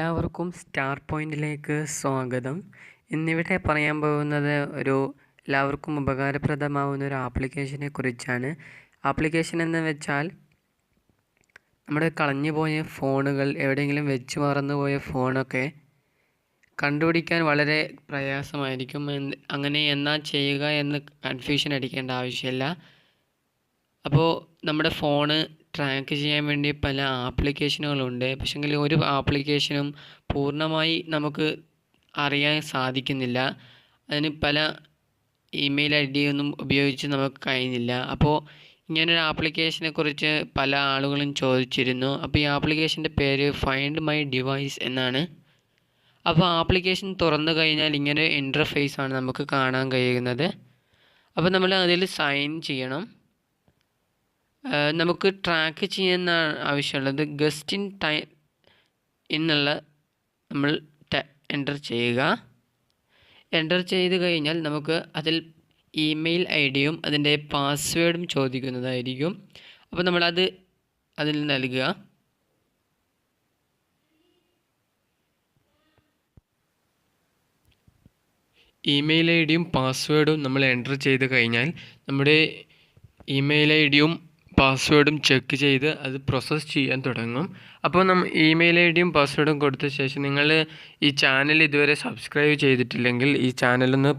എല്ലാവർക്കും സ്റ്റാർ പോയിന്റിലേക്ക് സ്വാഗതം. ഇന്നിവിടെ പറയാൻ പോകുന്നത് എല്ലാവർക്കും ഉപകാരപ്രദമാവുന്ന ഒരു ആപ്ലിക്കേഷനെ കുറിച്ചാണ്. ആപ്ലിക്കേഷൻ എന്ന് വെച്ചാൽ നമ്മുടെ കളഞ്ഞുപോയ ഫോണുകൾ, എവിടെയെങ്കിലും വെച്ച് മറന്നുപോയ ഫോണൊക്കെ കണ്ടുപിടിക്കാൻ വളരെ പ്രയാസമായിരിക്കും. അങ്ങനെ എന്നാ ചെയ്യുക എന്ന് കൺഫ്യൂഷൻ അടിക്കേണ്ട ആവശ്യമില്ല. അപ്പോൾ നമ്മുടെ ഫോണ് ട്രാക്ക് ചെയ്യാൻ വേണ്ടി പല ആപ്ലിക്കേഷനുകളുണ്ട്. പക്ഷേങ്കിൽ ഒരു ആപ്ലിക്കേഷനും പൂർണ്ണമായി നമുക്ക് അറിയാൻ സാധിക്കുന്നില്ല. അതിന് പല ഇമെയിൽ ഐ ഡി ഒന്നും ഉപയോഗിച്ച് നമുക്ക് കഴിയുന്നില്ല. അപ്പോൾ ഇങ്ങനൊരു ആപ്ലിക്കേഷനെ കുറിച്ച് പല ആളുകളും ചോദിച്ചിരുന്നു. അപ്പോൾ ഈ ആപ്ലിക്കേഷൻ്റെ പേര് ഫൈൻഡ് മൈ ഡിവൈസ് എന്നാണ്. അപ്പോൾ ആപ്ലിക്കേഷൻ തുറന്നു കഴിഞ്ഞാൽ ഇങ്ങനെ ഇൻ്റർഫേസ് ആണ് നമുക്ക് കാണാൻ കഴിയുന്നത്. അപ്പോൾ നമ്മൾ അതിൽ സൈൻ ചെയ്യണം. നമുക്ക് ട്രാക്ക് ചെയ്യുന്ന ആവശ്യമുള്ളത് ഗസ്റ്റ് ഇൻ ടൈം എന്നുള്ള നമ്മൾ എൻ്റർ ചെയ്യുക. എൻ്റർ ചെയ്ത് കഴിഞ്ഞാൽ നമുക്ക് അതിൽ ഇമെയിൽ ഐ ഡിയും അതിൻ്റെ പാസ്വേഡും ചോദിക്കുന്നതായിരിക്കും. അപ്പോൾ നമ്മളത് അതിൽ നൽകുക. ഇമെയിൽ ഐ ഡിയും പാസ്വേഡും നമ്മൾ എൻ്റർ ചെയ്ത് കഴിഞ്ഞാൽ നമ്മുടെ ഇമെയിൽ ഐ ഡിയും പാസ്വേഡും ചെക്ക് ചെയ്ത് അത് പ്രോസസ്സ് ചെയ്യാൻ തുടങ്ങും. അപ്പോൾ ഇമെയിൽ ഐ ഡിയും പാസ്വേഡും കൊടുത്ത ശേഷം നിങ്ങൾ ഈ ചാനൽ ഇതുവരെ സബ്സ്ക്രൈബ് ചെയ്തിട്ടില്ലെങ്കിൽ ഈ ചാനലൊന്ന്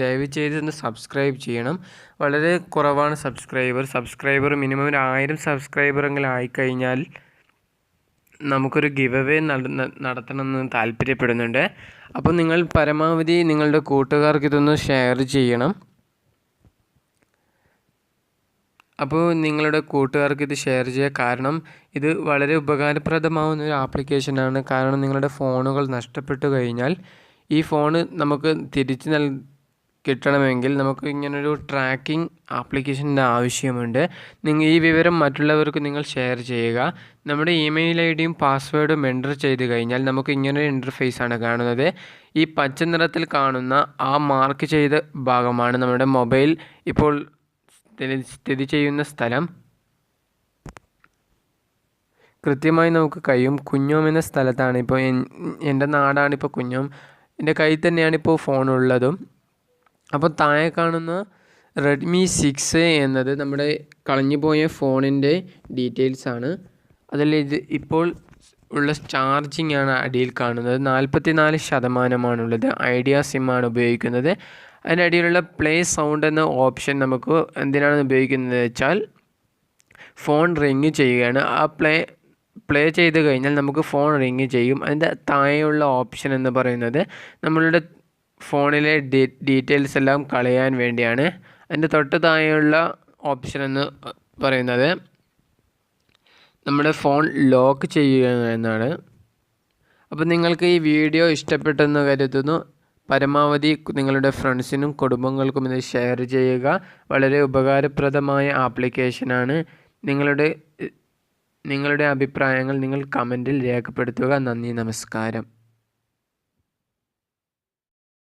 ദയവ് ചെയ്തൊന്ന് സബ്സ്ക്രൈബ് ചെയ്യണം. വളരെ കുറവാണ് സബ്സ്ക്രൈബർ മിനിമം 1000 സബ്സ്ക്രൈബറെങ്കിലും ആയിക്കഴിഞ്ഞാൽ നമുക്കൊരു ഗിവ് അവേ നടത്തണമെന്ന് താല്പര്യപ്പെടുന്നുണ്ട്. അപ്പോൾ നിങ്ങൾ പരമാവധി നിങ്ങളുടെ കൂട്ടുകാർക്ക് ഇതൊന്ന് ഷെയർ ചെയ്യണം. അപ്പോൾ നിങ്ങളുടെ കൂട്ടുകാർക്ക് ഇത് ഷെയർ ചെയ്യുക. കാരണം ഇത് വളരെ ഉപകാരപ്രദമാവുന്ന ഒരു ആപ്ലിക്കേഷനാണ്. കാരണം നിങ്ങളുടെ ഫോണുകൾ നഷ്ടപ്പെട്ടു കഴിഞ്ഞാൽ ഈ ഫോണ് നമുക്ക് തിരിച്ച് കിട്ടണമെങ്കിൽ നമുക്ക് ഇങ്ങനൊരു ട്രാക്കിംഗ് ആപ്ലിക്കേഷൻ്റെ ആവശ്യമുണ്ട്. ഈ വിവരം മറ്റുള്ളവർക്ക് നിങ്ങൾ ഷെയർ ചെയ്യുക. നമ്മുടെ ഇമെയിൽ ഐ ഡിയും പാസ്വേഡും എൻ്റർ ചെയ്ത് കഴിഞ്ഞാൽ നമുക്ക് ഇങ്ങനൊരു ഇൻ്റർഫേസ് ആണ് കാണുന്നത്. ഈ പച്ച നിറത്തിൽ കാണുന്ന ആ മാർക്ക് ചെയ്ത ഭാഗമാണ് നമ്മുടെ മൊബൈൽ ഇപ്പോൾ സ്ഥിതി ചെയ്യുന്ന സ്ഥലം. കൃത്യമായി നമുക്ക് കഴിയും. കുഞ്ഞോം എന്ന സ്ഥലത്താണ് ഇപ്പോൾ എൻ്റെ നാടാണിപ്പോൾ കുഞ്ഞോം. എൻ്റെ കയ്യിൽ തന്നെയാണ് ഇപ്പോൾ ഫോണുള്ളതും. അപ്പോൾ താഴെ കാണുന്ന റെഡ്മി 6 എന്നത് നമ്മുടെ കളഞ്ഞുപോയ ഫോണിൻ്റെ ഡീറ്റെയിൽസ് ആണ്. അതിൽ ഇപ്പോൾ ഉള്ള ചാർജിങ് ആണ് അടിയിൽ കാണുന്നത്. 44% ഐഡിയ സിമ്മാണ് ഉപയോഗിക്കുന്നത്. അതിനടിയിലുള്ള പ്ലേ സൗണ്ട് എന്ന ഓപ്ഷൻ നമുക്ക് എന്തിനാണ് ഉപയോഗിക്കുന്നത് വെച്ചാൽ ഫോൺ റിങ് ചെയ്യുകയാണ്. ആ പ്ലേ ചെയ്ത് കഴിഞ്ഞാൽ നമുക്ക് ഫോൺ റിങ് ചെയ്യും. അതിൻ്റെ താഴെയുള്ള ഓപ്ഷൻ എന്ന് പറയുന്നത് നമ്മളുടെ ഫോണിലെ ഡീറ്റെയിൽസ് എല്ലാം കളയാൻ വേണ്ടിയാണ്. അതിൻ്റെ തൊട്ട് താഴെയുള്ള ഓപ്ഷൻ എന്ന് പറയുന്നത് നമ്മുടെ ഫോൺ ലോക്ക് ചെയ്യുക എന്നാണ്. അപ്പോൾ നിങ്ങൾക്ക് ഈ വീഡിയോ ഇഷ്ടപ്പെട്ടെന്ന് കരുതുന്നു. പരമാവധി നിങ്ങളുടെ ഫ്രണ്ട്സിനും കുടുംബങ്ങൾക്കും ഇത് ഷെയർ ചെയ്യുക. വളരെ ഉപകാരപ്രദമായ ആപ്ലിക്കേഷനാണ്. നിങ്ങളുടെ അഭിപ്രായങ്ങൾ നിങ്ങൾ കമൻറ്റിൽ രേഖപ്പെടുത്തുക. നന്ദി, നമസ്കാരം.